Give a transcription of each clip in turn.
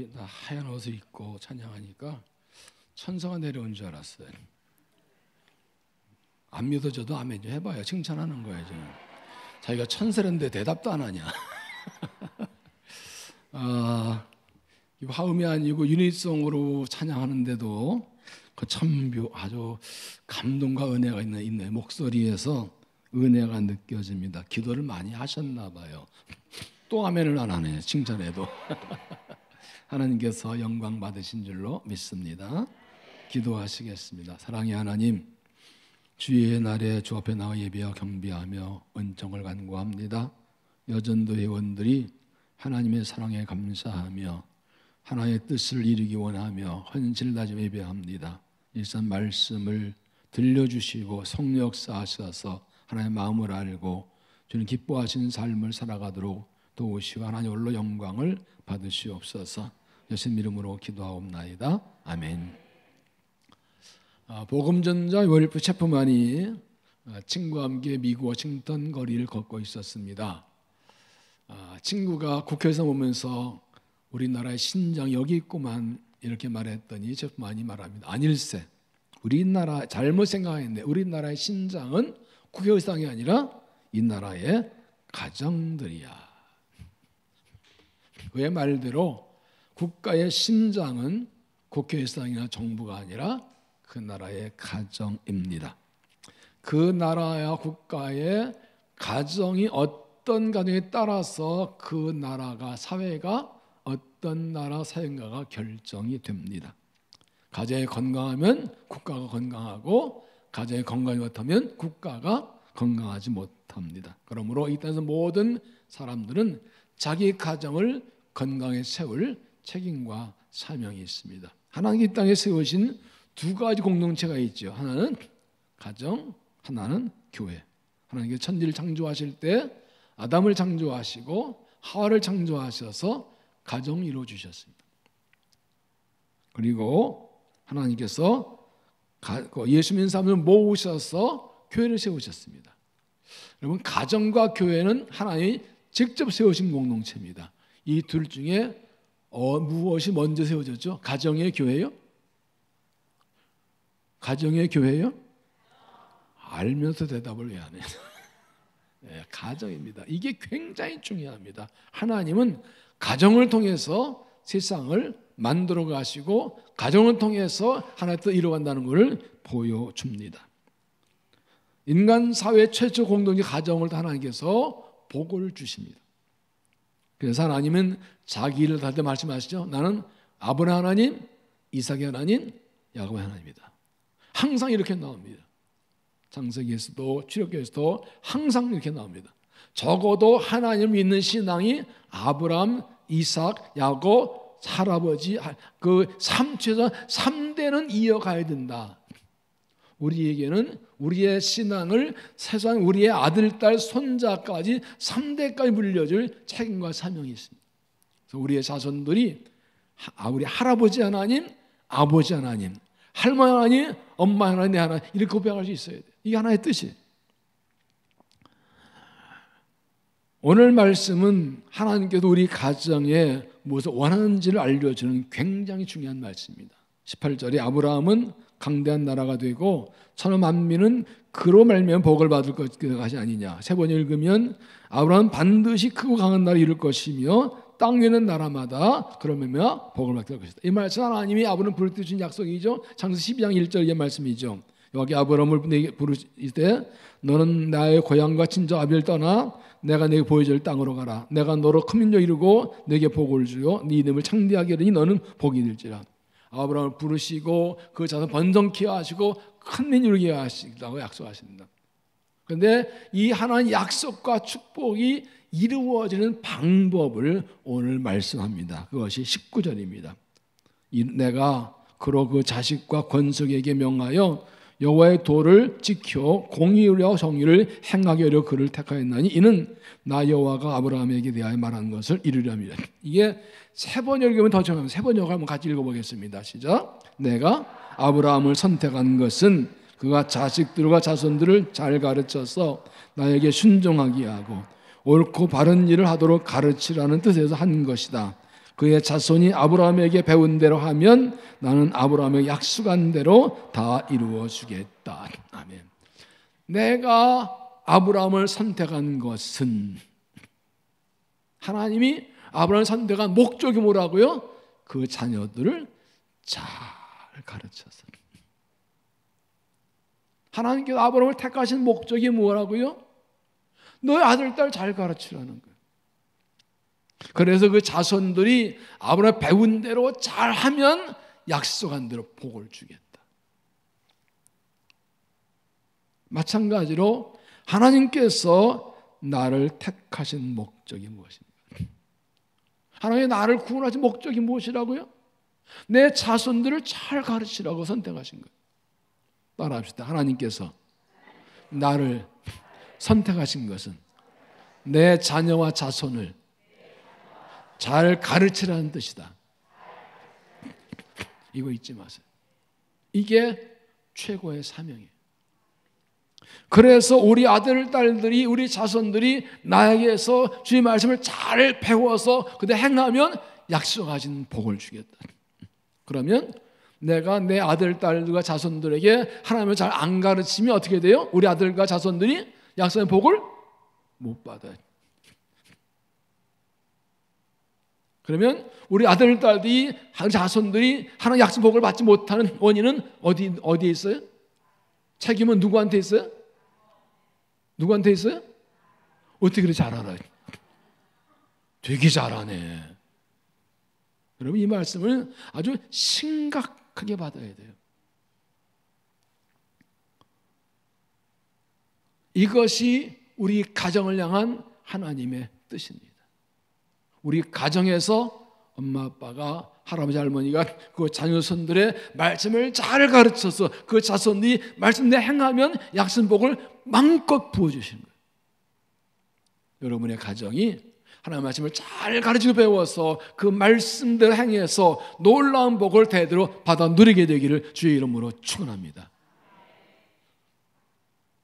여러분들이 다 하얀 옷을 입고 찬양하니까 천사가 내려온 줄 알았어요. 안 믿어져도 아멘 좀 해봐요. 칭찬하는 거예요. 지금 자기가 천사인데 대답도 안 하냐. 화음이 아니고 유닛송으로 찬양하는데도 그 참 아주 감동과 은혜가 있는 목소리에서 은혜가 느껴집니다. 기도를 많이 하셨나 봐요. 또 아멘을 안 하네. 칭찬해도. 하나님께서 영광 받으신 줄로 믿습니다. 기도하시겠습니다. 사랑의 하나님, 주의 날에 주 앞에 나와 예배와 경배하며 은총을 간구합니다. 여전도 회원들이 하나님의 사랑에 감사하며 하나님의 뜻을 이루기 원하며 헌신을 다지며 예배합니다. 일선 말씀을 들려주시고 성령 역사하셔서 하나님의 마음을 알고 주님 기뻐하시는 삶을 살아가도록 도우시고 하나님 홀로 영광을 받으시옵소서. 예수님 이름으로 기도하옵나이다. 아멘. 복음전자 웰프 체프만이 친구와 함께 미국 워싱턴 거리를 걷고 있었습니다. 친구가 국회에서 오면서 우리나라의 신장 여기 있구만 이렇게 말했더니 체프만이 말합니다. 아닐세. 우리나라 잘못 생각했네. 우리나라의 신장은 국회의상이 아니라 이 나라의 가정들이야. 그의 말대로 국가의 심장은 국회의상이나 정부가 아니라 그 나라의 가정입니다. 그 나라와 국가의 가정이 어떤 가정에 따라서 그 나라가 사회가 어떤 나라 사회인가가 결정이 됩니다. 가정이 건강하면 국가가 건강하고 가정이 건강이 못하면 국가가 건강하지 못합니다. 그러므로 이 땅에서 모든 사람들은 자기 가정을 건강에 세울 책임과 사명이 있습니다. 하나님이 이 땅에 세우신 두 가지 공동체가 있죠. 하나는 가정, 하나는 교회. 하나님께서 천지를 창조하실 때 아담을 창조하시고 하와를 창조하셔서 가정을 이루어주셨습니다. 그리고 하나님께서 예수 믿는 사람을 모으셔서 교회를 세우셨습니다. 여러분, 가정과 교회는 하나님이 직접 세우신 공동체입니다. 이 둘 중에 무엇이 먼저 세워졌죠? 가정의 교회요? 가정의 교회요? 알면서 대답을 왜 안 해요? 네, 가정입니다. 이게 굉장히 중요합니다. 하나님은 가정을 통해서 세상을 만들어 가시고 가정을 통해서 하나의 뜻을 이루어간다는 것을 보여줍니다. 인간 사회 최초 공동체 가정을 하나님께서 복을 주십니다. 그래서 하나님은 자기 일을 할 때 말씀하시죠. 나는 아브라함 하나님, 이삭의 하나님, 야곱의 하나님이다. 항상 이렇게 나옵니다. 창세기에서도 출애굽기에서도 항상 이렇게 나옵니다. 적어도 하나님을 믿는 신앙이 아브라함, 이삭, 야곱, 할아버지 그 3대는 이어가야 된다. 우리에게는 우리의 신앙을 세상 우리의 아들, 딸, 손자까지 3대까지 물려줄 책임과 사명이 있습니다. 그래서 우리의 자손들이 우리 할아버지 하나님, 아버지 하나님, 할머니 하나님, 엄마 하나님, 내 하나님 이렇게 고백할 수 있어야 돼요. 이게 하나의 뜻이에요. 오늘 말씀은 하나님께서 우리 가정에 무엇을 원하는지를 알려주는 굉장히 중요한 말씀입니다. 18절에 아브라함은 강대한 나라가 되고 천하 만민은 그로 말미암아 복을 받을 것이 아니냐. 세 번 읽으면 아브라함은 반드시 크고 강한 나라를 이룰 것이며 땅 위에 있는 나라마다 그러면 복을 받게 될 것이다. 이 말씀 하나님이 아브라함을 부를 때 주신 약속이죠. 창세기 12장 1절의 말씀이죠. 여기 아브라함을 부르실 때 너는 나의 고향과 친정 아비를 떠나 내가 내게 보여줄 땅으로 가라. 내가 너로 큰 민족 이루고 내게 복을 주요 네 이름을 창대하게 하리니 너는 복이 될지라. 아브라함을 부르시고 그 자손 번성케 하시고 큰 민족이게 하시라고 약속하십니다. 그런데 이 하나님 약속과 축복이 이루어지는 방법을 오늘 말씀합니다. 그것이 19절입니다. 내가 그로 그 자식과 권속에게 명하여 여호와의 도를 지켜 공의와 정의를 행하게 하려 그를 택하였나니 이는 나 여호와가 아브라함에게 대하여 말한 것을 이루려니라. 이게 세 번 읽으면 더 정확합니다. 세 번 읽으면 같이 읽어보겠습니다. 시작. 내가 아브라함을 선택한 것은 그가 자식들과 자손들을 잘 가르쳐서 나에게 순종하게 하고 옳고 바른 일을 하도록 가르치라는 뜻에서 한 것이다. 그의 자손이 아브라함에게 배운 대로 하면 나는 아브라함에게 약속한 대로 다 이루어 주겠다. 아멘. 내가 아브라함을 선택한 것은, 하나님이 아브라함을 선택한 목적이 뭐라고요? 그 자녀들을 잘 가르쳐서. 하나님께서 아브라함을 택하신 목적이 뭐라고요? 너의 아들, 딸 잘 가르치라는 거예요. 그래서 그 자손들이 아브라함 배운 대로 잘하면 약속한 대로 복을 주겠다. 마찬가지로 하나님께서 나를 택하신 목적이 무엇입니까? 하나님이 나를 구원하신 목적이 무엇이라고요? 내 자손들을 잘 가르치라고 선택하신 거예요. 따라합시다. 하나님께서 나를 선택하신 것은 내 자녀와 자손을 잘 가르치라는 뜻이다. 이거 잊지 마세요. 이게 최고의 사명이에요. 그래서 우리 아들, 딸들이, 우리 자손들이 나에게서 주의 말씀을 잘 배워서 그대 행하면 약속하신 복을 주겠다. 그러면 내가 내 아들, 딸들과 자손들에게 하나님을 잘 안 가르치면 어떻게 돼요? 우리 아들과 자손들이 약속의 복을 못 받아요. 그러면 우리 아들, 딸들이, 자손들이 하나님 약속 복을 받지 못하는 원인은 어디에 있어요? 책임은 누구한테 있어요? 누구한테 있어요? 어떻게 그렇게 잘 알아요? 되게 잘하네. 여러분, 이 말씀을 아주 심각하게 받아야 돼요. 이것이 우리 가정을 향한 하나님의 뜻입니다. 우리 가정에서 엄마, 아빠가, 할아버지, 할머니가 그 자녀손들의 말씀을 잘 가르쳐서 그 자손들이 말씀대로 행하면 약속복을 마음껏 부어주시는 거예요. 여러분의 가정이 하나님의 말씀을 잘 가르치고 배워서 그 말씀대로 행해서 놀라운 복을 대대로 받아 누리게 되기를 주의 이름으로 축원합니다.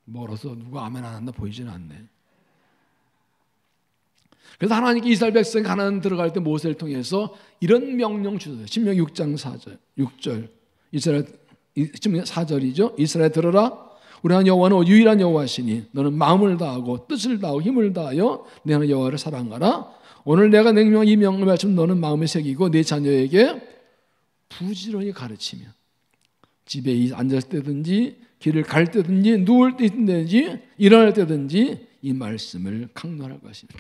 멀어서 누가 아멘 안 한다 보이지는 않네. 그래서 하나님께 이스라엘 백성이 가나안 들어갈 때 모세를 통해서 이런 명령 주셨어요. 신명기 6장 6절 이스라엘 4절이죠. 이스라엘 들어라. 우리 하나님 여호와는 유일한 여호와시니 너는 마음을 다하고 뜻을 다하고 힘을 다하여 내 하나님 여호와를 사랑하라. 오늘 내가 명령한 이 명령을 말씀 너는 마음에 새기고 내 자녀에게 부지런히 가르치며 집에 앉았을 때든지 길을 갈 때든지 누울 때든지 일어날 때든지 이 말씀을 강론할 것입니다.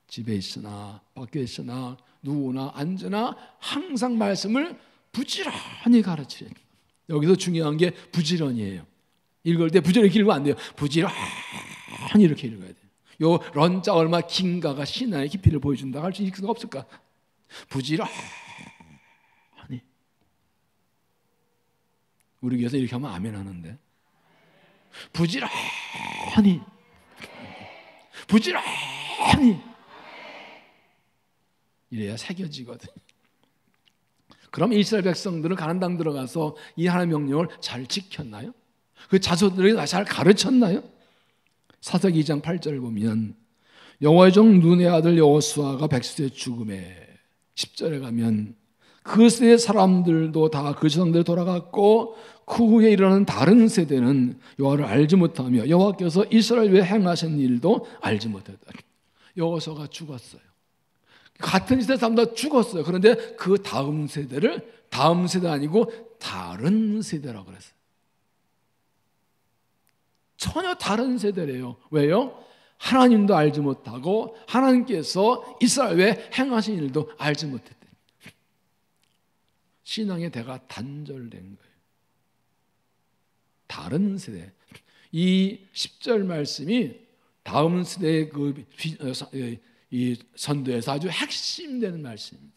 집에 있으나 밖에 있으나 누우나 앉으나 항상 말씀을 부지런히 가르치는. 여기서 중요한 게 부지런이에요. 읽을 때 부지런히 읽으면 안 돼요. 부지런히 이렇게 읽어야 돼요. 요 런자 얼마 긴가가 신앙의 깊이를 보여준다 할 수 있을 수가 없을까? 부지런히. 우리 교회에서 이렇게 하면 아멘 하는데. 부지런히. 이래야 새겨지거든. 그럼 이스라엘 백성들은 가나안 땅 들어가서 이 하나님의 명령을 잘 지켰나요? 그 자손들에게 잘 가르쳤나요? 사사기 2장 8절을 보면 여호와의 종 눈의 아들 여호수아가 백수의 죽음에 10절에 가면 그 세대 사람들도 다 그 조상들 돌아갔고 그 후에 일어나는 다른 세대는 여호와를 알지 못하며 여호와께서 이스라엘 위에 행하신 일도 알지 못했다. 여호수아가 죽었어요. 같은 시대 사람 다 죽었어요. 그런데 그 다음 세대를 다음 세대 아니고 다른 세대라고 그랬어요. 전혀 다른 세대래요. 왜요? 하나님도 알지 못하고 하나님께서 이스라엘에 행하신 일도 알지 못했대. 신앙의 대가 단절된 거예요. 다른 세대. 이 10절 말씀이 다음 세대의 이 선도에서 아주 핵심되는 말씀입니다.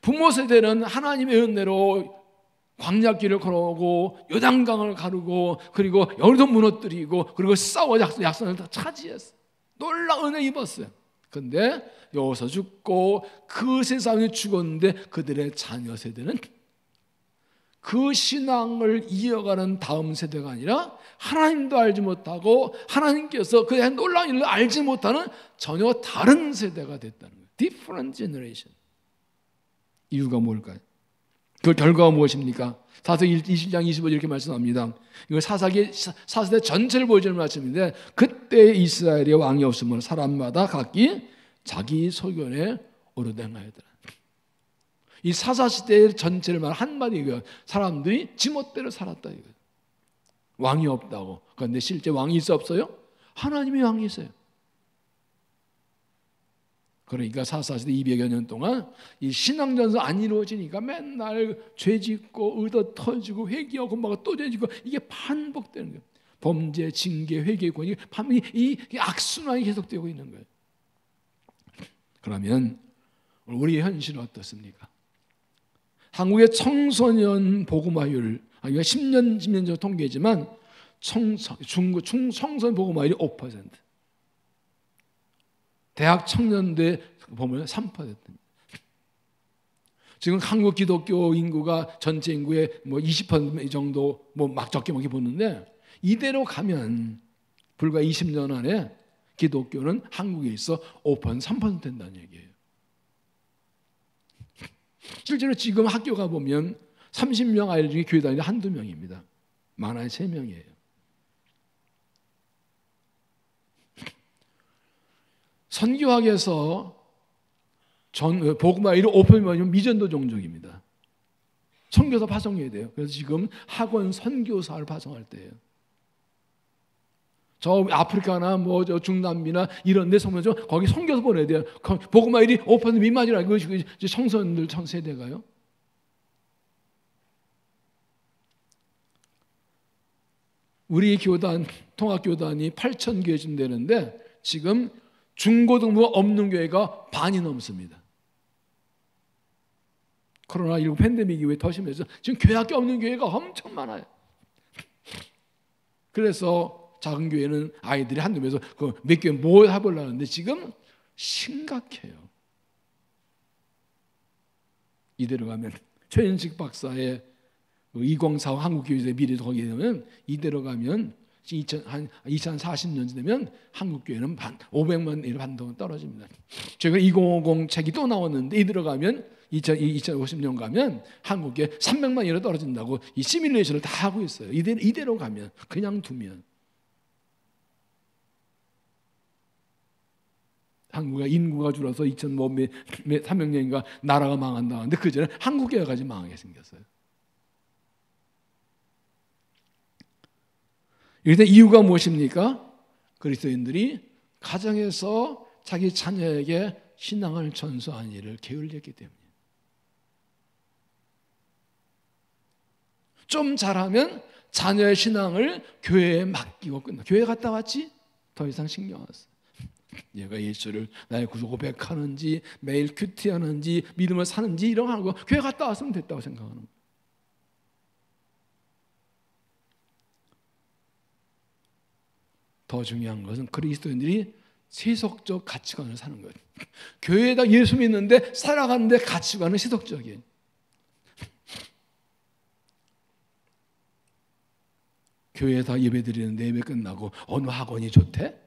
부모 세대는 하나님의 은혜로 광야길을 걸어오고 요단강을 가르고 그리고 여리도 무너뜨리고 그리고 싸워 약속을 다 차지했어요. 놀라운 은혜 입었어요. 그런데 여호수아 죽고 그 세상이 죽었는데 그들의 자녀 세대는 그 신앙을 이어가는 다음 세대가 아니라 하나님도 알지 못하고 하나님께서 그 놀라운 일을 알지 못하는 전혀 다른 세대가 됐다는 거예요. different generation. 이유가 뭘까요? 그 결과가 무엇입니까? 사사기 20장 25절 이렇게 말씀합니다. 이거 사사기 전체를 보여주는 말씀인데, 그때 이스라엘의 왕이 없으므로 사람마다 각기 자기 소견에 오르되 행하였더라. 이 사사시대의 전체를 말 한마디가 사람들이 지멋대로 살았다 이거예요. 왕이 없다고. 그런데 실제 왕이 있어 없어요? 하나님이 왕이 있어요. 그러니까 사사시대 200여 년 동안 이 신앙전서 안 이루어지니까 맨날 죄짓고 의도 터지고 회개하고 막 또 죄짓고 이게 반복되는 거예요. 범죄, 징계, 회개, 권위, 이 악순환이 계속되고 있는 거예요. 그러면 우리의 현실은 어떻습니까? 한국의 청소년 복음화율, 10년 전 통계지만 청소년 복음화율이 5%. 대학 청년대 보면 3%입니다. 지금 한국 기독교 인구가 전체 인구의 20% 정도 막 적게 보는데, 이대로 가면 불과 20년 안에 기독교는 한국에 있어 5%, 3% 된다는 얘기예요. 실제로 지금 학교 가보면 30명 아이들 중에 교회 다니는 한두 명입니다. 많아야 3명이에요. 선교학에서 복음화율이 5%면 미전도 종족입니다. 선교사 파송해야 돼요. 그래서 지금 학원 선교사를 파송할 때예요. 저 아프리카나 저 중남미나 이런 데 소면 거기 선교사 보내야 돼요. 복음화율이 5% 미만이라고 청소년들 세대가요. 우리 교단 통합교단이 8,000개쯤 되는데 지금 중고등부가 없는 교회가 반이 넘습니다. 코로나19 팬데믹 이후에 더 심해서 지금 교회학교 없는 교회가 엄청 많아요. 그래서 작은 교회는 아이들이 한두 명에서 몇 교회 뭐 해보려고 하는데 지금 심각해요. 이대로 가면 최현식 박사의 2045 한국교회의 미래도 거기에 되면, 이대로 가면 2040년 되면 한국교회는 500만 일 반동 떨어집니다. 제가 2050 책이 또 나왔는데, 이 들어가면 2050년 가면 한국교회 300만 일로 떨어진다고 이 시뮬레이션을 다 하고 있어요. 이대로 가면, 그냥 두면 한국의 인구가 줄어서 300년인가 나라가 망한다는데 그 전에 한국교회까지 망하게 생겼어요. 이럴 이유가 무엇입니까? 그리스도인들이 가정에서 자기 자녀에게 신앙을 전수하는 일을 게을리했기 때문이에요. 좀 잘하면 자녀의 신앙을 교회에 맡기고 끝나. 교회 갔다 왔지? 더 이상 신경 안 써. 얘가 예수를 나의 구속 고백하는지, 매일 큐티하는지, 믿음을 사는지 이런 거 하고 교회 갔다 왔으면 됐다고 생각하는 거예요. 더 중요한 것은 그리스도인들이 세속적 가치관을 사는 거예요. 교회에다 예수 믿는데 살아가는데 가치관은 세속적이에요. 교회에서 예배드리는데 예배 끝나고 어느 학원이 좋대?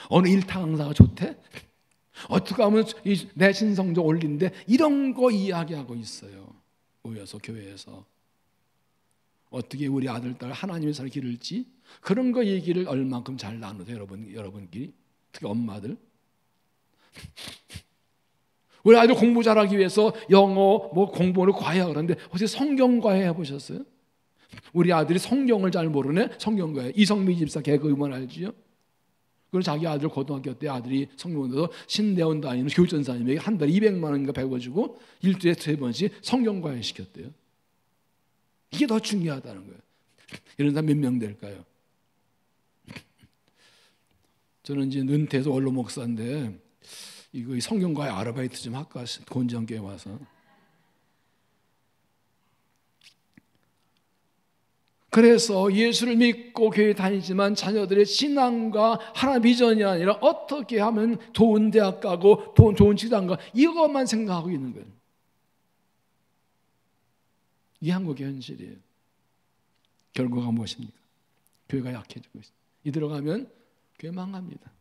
어느 일타 강사가 좋대? 어떻게 하면 내 신성적 올린데 이런 거 이야기하고 있어요. 모여서 교회에서 어떻게 우리 아들, 딸 하나님의 사랑을 기를지 그런 거 얘기를 얼만큼 잘 나누세요, 여러분끼리. 특히 엄마들. 우리 아이들 공부 잘하기 위해서 영어 공부를 과외 그러는데 혹시 성경 과외 해보셨어요? 우리 아들이 성경을 잘 모르네. 성경 과외. 이성미 집사 개그우먼 알지요? 그리고 자기 아들 고등학교 때 아들이 성경원에서 신대원 다니는 교육전사님에게 한 달에 200만 원인가 배워주고 일주일에 3번씩 성경 과외 시켰대요. 이게 더 중요하다는 거예요. 이런 사람 몇 명 될까요? 저는 이제 은퇴해서 원로 목사인데 이거 성경과의 아르바이트 좀 할까 곤지암교회 와서. 그래서 예수를 믿고 교회 다니지만 자녀들의 신앙과 하나님 비전이 아니라 어떻게 하면 좋은 대학 가고 좋은 직장 가 이것만 생각하고 있는 거예요. 이 한국의 현실이에요. 결과가 무엇입니까? 교회가 약해지고 있어요. 이대로 가면 교회 망합니다.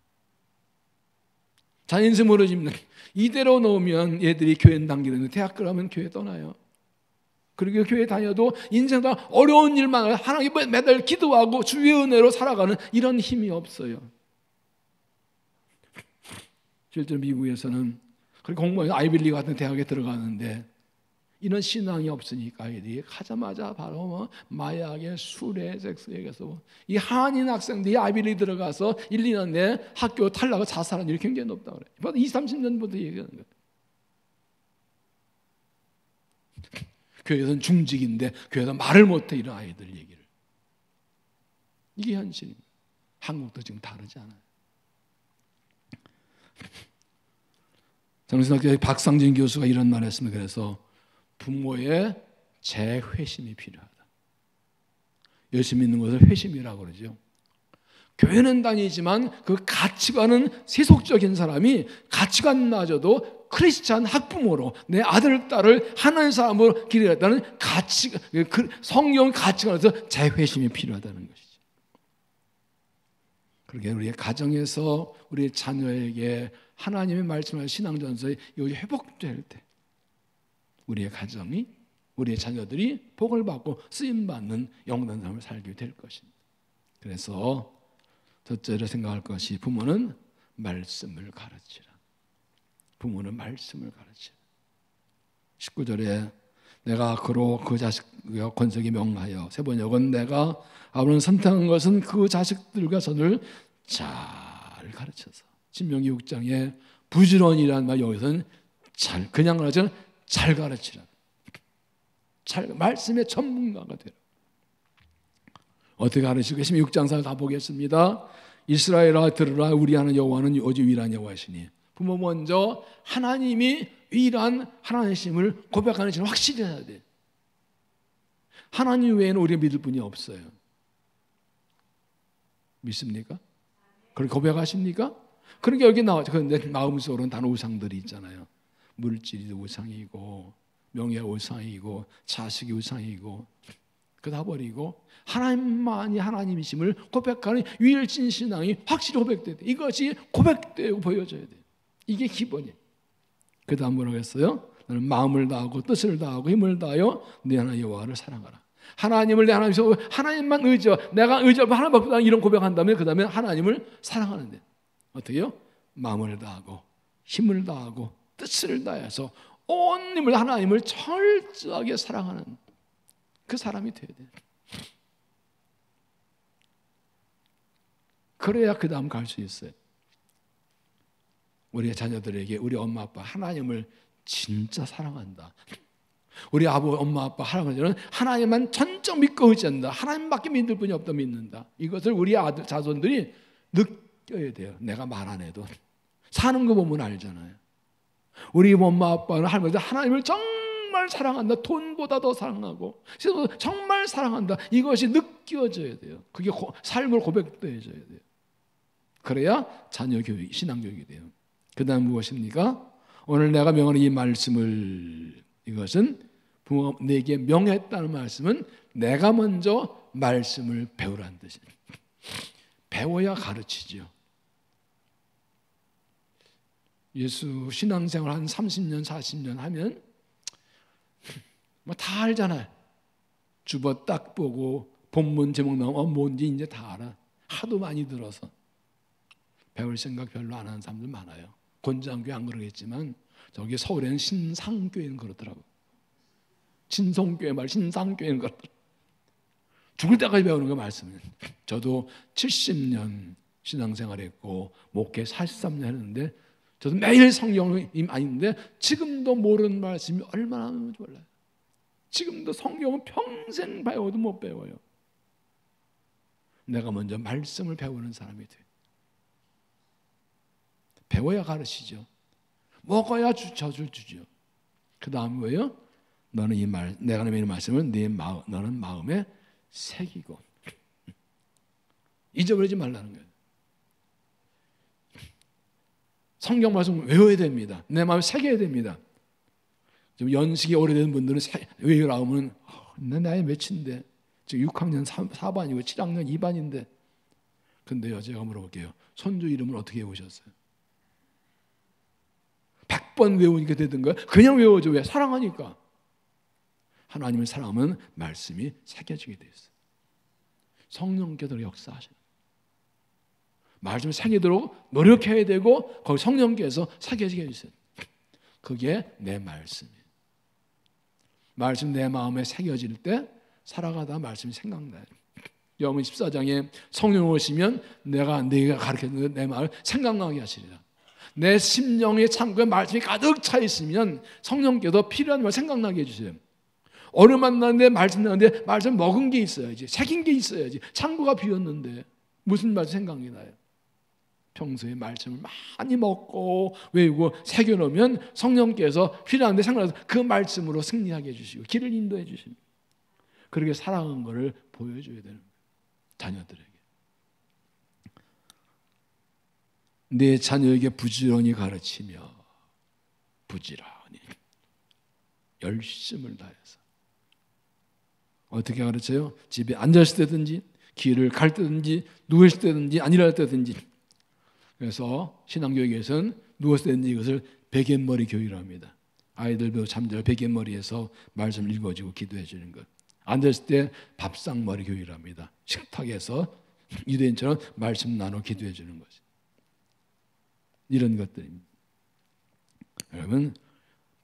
자연스레 멀어집니다. 이대로 놓으면 얘들이 교회 당기는데 대학 가면 교회 떠나요. 그리고 교회 다녀도 인생도 어려운 일만 하나님께 매달 기도하고 주의 은혜로 살아가는 이런 힘이 없어요. 실제로 미국에서는 그렇게 공부해서 아이빌리 같은 대학에 들어가는데 이런 신앙이 없으니까 아이들이 가자마자 바로 뭐 마약에 술에 섹스에서 이 한인 학생들이 아이빌리 들어가서 1, 2년 내에 학교 탈락을 자살한 일이 굉장히 높다고 그래요. 20, 30년부터 얘기하는 거예요. 교회에서는 중직인데 교회에서 말을 못해 이런 아이들 얘기를. 이게 현실입니다. 한국도 지금 다르지 않아요. 정신학자의 박상진 교수가 이런 말을 했습니다. 그래서 부모의 재회심이 필요하다. 열심히 있는 것을 회심이라고 그러죠. 교회는 다니지만 그 가치관은 세속적인 사람이 가치관마저도 크리스찬 학부모로 내 아들, 딸을 하나님 사람으로 기르겠다는 성경 가치관에서 재회심이 필요하다는 것이죠. 그렇게 우리의 가정에서 우리 자녀에게 하나님의 말씀을 신앙전서에 이것이 회복될 때 우리의 가정이 우리의 자녀들이 복을 받고 쓰임받는 영원한 삶을 살게 될 것입니다. 그래서 첫째로 생각할 것이 부모는 말씀을 가르치라. 부모는 말씀을 가르치라. 19절에 내가 그로 그 자식과 권세에 명하여 세 번역은 내가 아브라함을 선택한 것은 그 자식들과 선을 잘 가르쳐서 신명기 6장에 부지런이라는 말 여기서는 잘 그냥 가르치는 잘 가르치라. 잘 말씀의 전문가가 되라. 어떻게 가르치겠습니까? 6장사를 다 보겠습니다. 이스라엘아 들으라 우리 하나님 여호와는 오직 유일한 여호와시니. 부모 먼저 하나님이 유일한 하나님이심을 고백하는 것을 확실히 해야 돼. 하나님 외에는 우리가 믿을 분이 없어요. 믿습니까? 그렇게 고백하십니까? 그러니까 여기 나와죠. 그런데 마음속으로는 다른 우상들이 있잖아요. 물질이 우상이고 명예가 우상이고 자식이 우상이고 그다 버리고 하나님만이 하나님이심을 고백하는 유일신 신앙이 확실히 고백돼야 돼. 이것이 고백되고 보여져야 돼. 이게 기본이에요. 그 다음 뭐라고 했어요? 너는 마음을 다하고 뜻을 다하고 힘을 다하여 네 하나님 여호와를 사랑하라. 하나님을 내 하나님에서 하나님만 내가 의지하고 하나님보다 이런 고백한다면 그 다음에 하나님을 사랑하는데 어떻게요? 마음을 다하고 힘을 다하고 뜻을 다해서 온 힘을 하나님을 철저하게 사랑하는 그 사람이 돼야 돼요. 그래야 그 다음 갈 수 있어요. 우리 자녀들에게 우리 엄마 아빠 하나님을 진짜 사랑한다. 우리 엄마 아빠 할아버지는 하나님만 전적 믿고 의지한다. 하나님밖에 믿을 분이 없다 믿는다. 이것을 우리 아들 자손들이 느껴야 돼요. 내가 말 안 해도 사는 거 보면 알잖아요. 우리 엄마 아빠는 할머니들 하나님을 정말 사랑한다. 돈보다 더 사랑하고 정말 사랑한다. 이것이 느껴져야 돼요. 그게 삶을 고백돼줘야 돼요. 그래야 자녀 교육, 신앙 교육이 돼요. 그 다음 무엇입니까? 오늘 내가 명하는 이 말씀을 이것은 부모가 내게 명했다는 말씀은 내가 먼저 말씀을 배우라는 뜻이에요. 배워야 가르치죠. 예수 신앙생활 한 30년 40년 하면 뭐 다 알잖아요. 주보 딱 보고 본문 제목 나오면 뭔지 이제 다 알아. 하도 많이 들어서 배울 생각 별로 안 하는 사람들 많아요. 권장교회 안 그러겠지만 저기 서울에는 신상교회는 그렇더라고요. 신성교회 말 신상교회는 그렇더라고요. 죽을 때까지 배우는 거 말씀은. 저도 70년 신앙생활했고 목회 43년 했는데 저도 매일 성경이 아닌데 지금도 모르는 말씀이 얼마나 많은지 몰라요. 지금도 성경은 평생 배워도 못 배워요. 내가 먼저 말씀을 배우는 사람이 돼. 배워야 가르치죠. 먹어야 젖을 주죠. 그 다음 뭐예요? 너는 내가 내미는 말씀을 너는 마음에 새기고 잊어버리지 말라는 거예요. 성경 말씀 외워야 됩니다. 내 마음에 새겨야 됩니다. 좀 연식이 오래된 분들은 외우라면 내 나이 몇인데 지금 6학년 4반이고 7학년 2반인데 근데요 제가 물어볼게요. 손주 이름을 어떻게 외우셨어요? 번 외우니까 되던 거야? 그냥 외워줘. 왜? 사랑하니까. 하나님을 사랑하면 말씀이 새겨지게 돼 있어요. 성령께서 역사하시는 말씀이 새기도록 노력해야 되고 거기 성령께서 새겨지게 해주세요. 그게 내 말씀이에요. 말씀 내 마음에 새겨질 때 살아가다 말씀이 생각나요. 요한복음 14장에 성령 오시면 내가 가르쳤는 내 마음을 생각나게 하시리라. 내 심령의 창고에 말씀이 가득 차 있으면 성령께서 필요한 말 생각나게 해주세요. 어느 만났는데 말씀 나는데 말씀 먹은 게 있어야지, 새긴 게 있어야지. 창고가 비었는데 무슨 말씀 생각이 나요? 평소에 말씀을 많이 먹고 외우고 새겨놓으면 성령께서 필요한데 생각나서 그 말씀으로 승리하게 해주시고 길을 인도해 주십니다. 그렇게 살아가는 것을 보여줘야 되는 거예요. 자녀들에게. 내 자녀에게 부지런히 가르치며 부지런히 열심을 다해서 어떻게 가르쳐요? 집에 앉았을 때든지 길을 갈 때든지 누웠을 때든지 안 일할 때든지. 그래서 신앙교육에서는 누웠을 때든지 이것을 베갯머리 교육이라고 합니다. 아이들 배우 잠자고 베갯머리에서 말씀 읽어주고 기도해 주는 것. 앉았을 때 밥상머리 교육이라고 합니다. 식탁에서 유대인처럼 말씀 나눠 기도해 주는 것이. 이런 것들입니다. 여러분,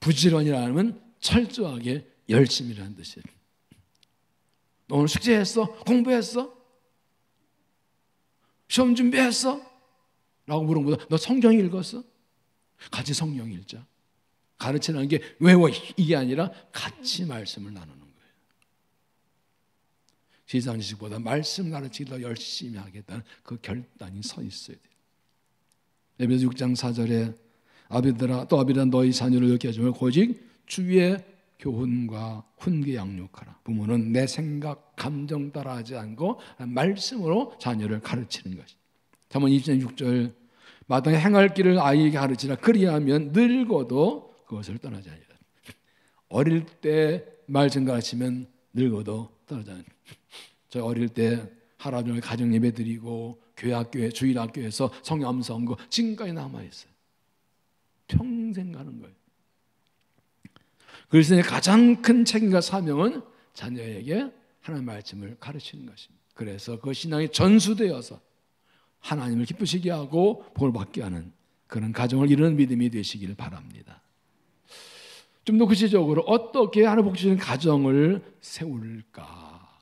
부지런이라는 철저하게 열심히라는 뜻이에요. 너 오늘 숙제했어? 공부했어? 시험 준비했어? 라고 물은 것보다 너 성경 읽었어? 같이 성경 읽자. 가르치는 게 외워 이게 아니라 같이 말씀을 나누는 거예요. 세상 지식보다 말씀 가르치기 더 열심히 하겠다는 그 결단이 서 있어야 돼요. 에베소 6장 4절에 아비들아 또 아비들아 너희 자녀를 이렇게 하지 말고 오직 주의 교훈과 훈계 양육하라. 부모는 내 생각, 감정 따라하지 않고 말씀으로 자녀를 가르치는 것이. 잠언 26절 마땅히 행할 길을 아이에게 가르치라. 그리하면 늙어도 그것을 떠나지 아니하리라. 어릴 때 말씀 가르치면 늙어도 떠나지 아니하리라. 저 어릴 때 할아버지 가정 예배 드리고 교회 학교에 주일 학교에서 성경 암송한 거 지금까지 남아 있어요. 평생 가는 거예요. 그리스도인의 가장 큰 책임과 사명은 자녀에게 하나님의 말씀을 가르치는 것입니다. 그래서 그 신앙이 전수되어서 하나님을 기쁘시게 하고 복을 받게 하는 그런 가정을 이루는 믿음이 되시길 바랍니다. 좀 더 구체적으로 어떻게 하나님 복 주시는 가정을 세울까?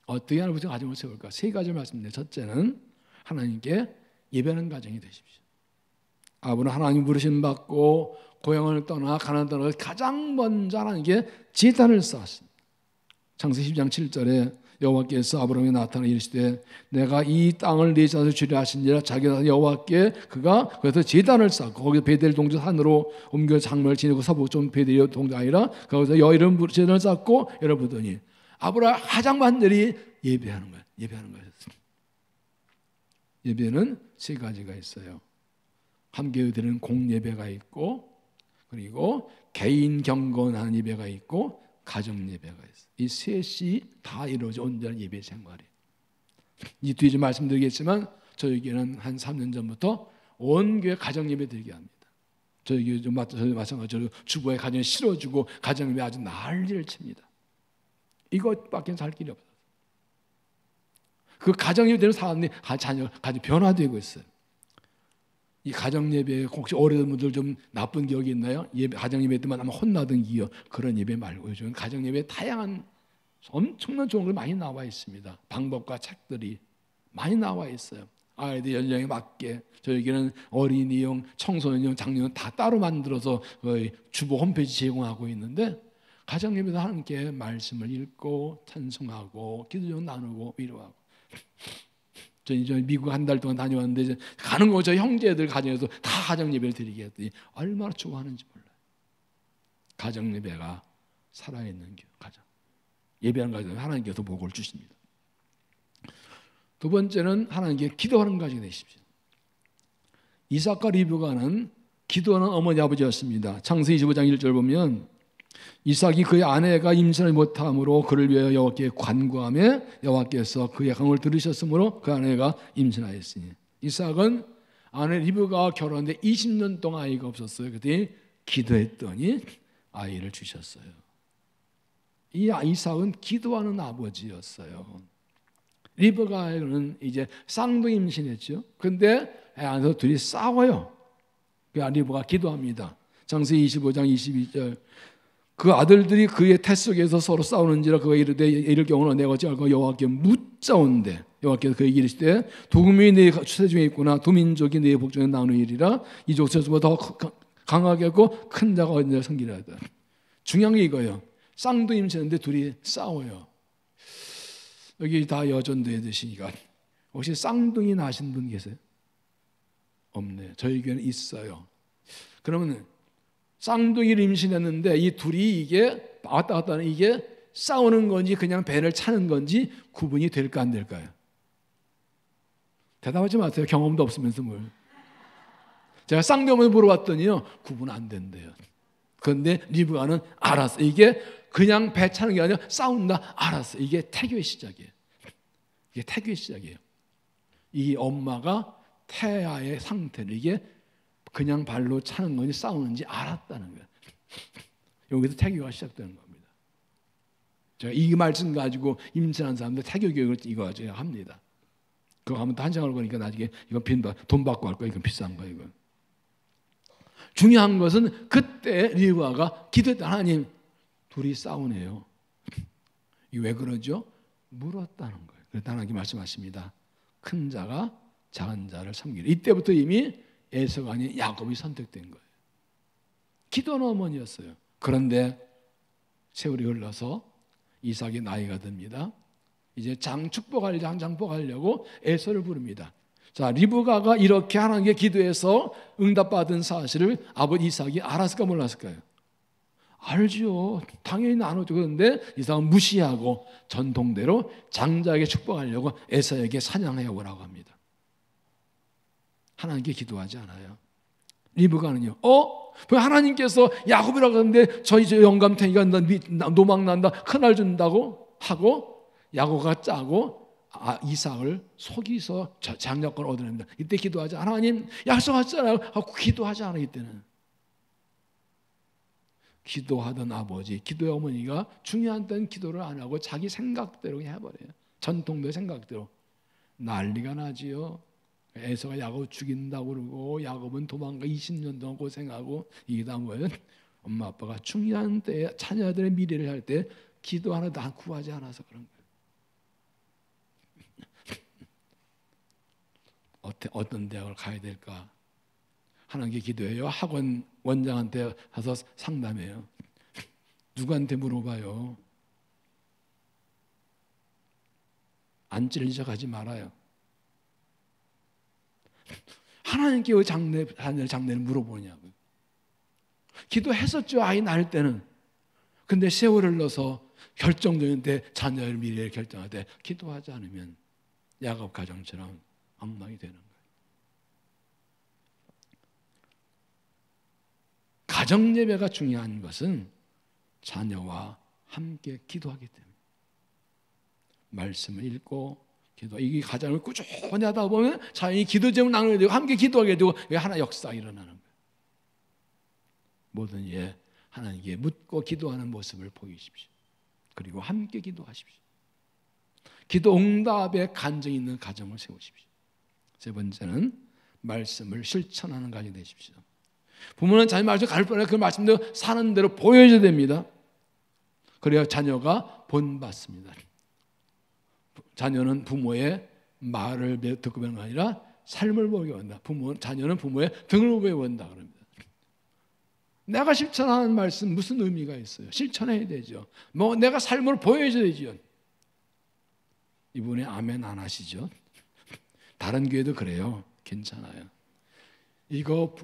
어떻게 하나님 복 주시는 가정을 세울까? 세 가지를 말씀드려요. 첫째는 하나님께 예배하는 가정이 되십시오. 아브라함은 하나님 부르심 받고 고향을 떠나 가나안 떠나 가장 먼저 하나님께 제단을 쌓았습니다. 창세기 10장 7절에 여호와께서 아브라함에게 나타나 이르시되 내가 이 땅을 네 자손에 주리라 하시니라. 자기 나라 여호와께 그가 그래서 제단을 쌓고 거기서 베델 동쪽 산으로 옮겨 장막을 지내고 서북쪽 베델 동쪽 아니라 거기서 여이름 제단을 쌓고 열을 부더니 아브라함 가장만들이 예배하는 거예요. 예배하는 거였습니다. 예배는 세 가지가 있어요. 함께 드리는 공예배가 있고 그리고 개인 경건하는 예배가 있고 가정 예배가 있어요. 이 셋이 다 이루어져 온전한 예배 생활이에요. 이 뒤에 좀 말씀드리겠지만 저에게는 한 3년 전부터 온 교회 가정 예배 드리게 합니다. 저희 좀 마찬가지로 주부의 가정에 실어주고 가정 예배 아주 난리를 칩니다. 이것밖에 살 길이 없어요. 그 가정 예배 되는 사람들이 자녀가 아주 변화되고 있어요. 이 가정 예배에 혹시 어려운 분들 좀 나쁜 기억이 있나요? 예배 가정 예배 때만 아마 혼나던 기억 그런 예배 말고 요즘 가정 예배에 다양한 엄청난 좋은 걸 많이 나와 있습니다. 방법과 책들이 많이 나와 있어요. 아이들 연령에 맞게 저에게는 어린이용, 청소년용, 장년용 다 따로 만들어서 주보 홈페이지 제공하고 있는데 가정 예배도 함께 말씀을 읽고 찬송하고 기도좀 나누고 위로하고. 저는 미국 한 달 동안 다녀왔는데 가는 거 저희 형제들 가정에서 다 가정 예배를 드리게 했더니 얼마나 좋아하는지 몰라요. 가정 예배가 살아있는 가정. 예배하는 가정은 하나님께서 복을 주십니다. 두 번째는 하나님께 기도하는 가정이 되십시오. 이삭과 리브가는 기도하는 어머니 아버지였습니다. 창세기 25장 1절 보면 이삭이 그의 아내가 임신을 못함으로 그를 위하여 여호와께 간구하며 여호와께서 그의 간구를 들으셨으므로 그 아내가 임신하였으니 이삭은 아내 리브가와 결혼했는데 20년 동안 아이가 없었어요. 그랬더니 기도했더니 아이를 주셨어요. 이 이삭은 기도하는 아버지였어요. 리브가는 이제 쌍둥이 임신했죠. 근데 애 안에서 둘이 싸워요. 그 리브가 기도합니다. 창세기 25장 22절. 그 아들들이 그의 태 속에서 서로 싸우는지라 그가 이르되 이를 경우는 내가 어찌 알까 여호와께 묻자온대. 여호와께서 그에게 이르시되 두 국민이 네 추대 중에 있구나. 두 민족이 네 복중에 나누리라. 이 족속보다 더 강하게 하고 큰 자가 어디냐 섬기라 하다. 중요한 게 이거예요. 쌍둥이 임신했는데 둘이 싸워요. 여기 다 여전도에 드시니까 혹시 쌍둥이 나신 분 계세요? 없네요. 저희 교회는 있어요. 그러면 쌍둥이를 임신했는데 이 둘이 이게 왔다 갔다 하는 이게 싸우는 건지 그냥 배를 차는 건지 구분이 될까 안 될까요? 대답하지 마세요. 경험도 없으면서 뭘. 제가 쌍둥이를 물어봤더니요. 구분 안 된대요. 그런데 리브가는 알았어. 이게 그냥 배 차는 게 아니라 싸운다. 알았어. 이게 태교의 시작이에요. 이게 태교의 시작이에요. 이 엄마가 태아의 상태를 이게 그냥 발로 차는 건지 싸우는지 알았다는 거예요. 여기서 태교가 시작되는 겁니다. 제가 이 말씀 가지고 임신한 사람들 태교 교육을 이거 제가 합니다. 그거 하면 또 한 장을 거니까 나중에 이건 빈다. 돈 받고 할 거야. 이건 비싼 거야. 이건. 중요한 것은 그때 리브가가 기도했다. 하나님 둘이 싸우네요. 이게 왜 그러죠? 물었다는 거예요. 그래서 하나님께 말씀하십니다. 큰 자가 작은 자를 섬기라. 이때부터 이미 에서가 아닌 야곱이 선택된 거예요. 기도하는 어머니였어요. 그런데 세월이 흘러서 이삭이 나이가 듭니다. 이제 장 축복하려고 에서를 부릅니다. 자, 리브가가 이렇게 하나님께 기도해서 응답받은 사실을 아버지 이삭이 알았을까 몰랐을까요? 알죠. 당연히 나누죠. 그런데 이삭은 무시하고 전통대로 장자에게 축복하려고 에서에게 사냥해 오라고 합니다. 하나님께 기도하지 않아요. 리브가는요. 왜 하나님께서 야곱이라고 하는데 저희 영감탱이가 노망난다 큰알 준다고 하고 야곱가 짜고 이삭을 속이서 장자권을 얻어냅니다. 이때 기도하지 하나님 약속하셨잖아요 하고 기도하지 않아요. 이때는 기도하던 아버지 기도의 어머니가 중요한 때는 기도를 안 하고 자기 생각대로 해버려요. 전통의 생각대로 난리가 나지요. 에서가 야곱 죽인다고 그러고 야곱은 도망가 20년 동안 고생하고 이게 다 뭐예요? 엄마 아빠가 중요한 때에 자녀들의 미래를 할 때 기도 하나도 안 구하지 않아서 그런 거예요. 어떤 대학을 가야 될까? 하나님께 기도해요. 학원 원장한테 가서 상담해요. 누구한테 물어봐요. 안 찔리자 가지 말아요. 하나님께 왜 장래를 물어보냐고요. 기도했었죠. 아이 낳을 때는. 근데 세월을 흘러서 결정적인 때 자녀의 미래를 결정할 때 기도하지 않으면 야곱 가정처럼 엉망이 되는 거예요. 가정 예배가 중요한 것은 자녀와 함께 기도하기 때문에 말씀을 읽고 기도 이게 가정을 꾸준히 하다 보면 자연히 기도 제목 나누게 되고 함께 기도하게 되고 하나 역사가 일어나는 거예요. 모든 예 하나님께 묻고 기도하는 모습을 보이십시오. 그리고 함께 기도하십시오. 기도 응답에 간증이 있는 가정을 세우십시오. 세 번째는 말씀을 실천하는 가정이 되십시오. 부모는 자기 말씀 가르칠 뻔해 그 말씀대로 사는 대로 보여줘야 됩니다. 그래야 자녀가 본받습니다. 자녀는 부모의 말을 듣고 배우는 게 아니라 삶을 보게 한다. 자녀는 부모의 등을 배운다 그럽니다. 내가 실천하는 말씀 무슨 의미가 있어요? 실천해야 되죠. 내가 삶을 보여줘야죠. 이분이 아멘 안 하시죠? 다른 교회도 그래요. 괜찮아요. 이거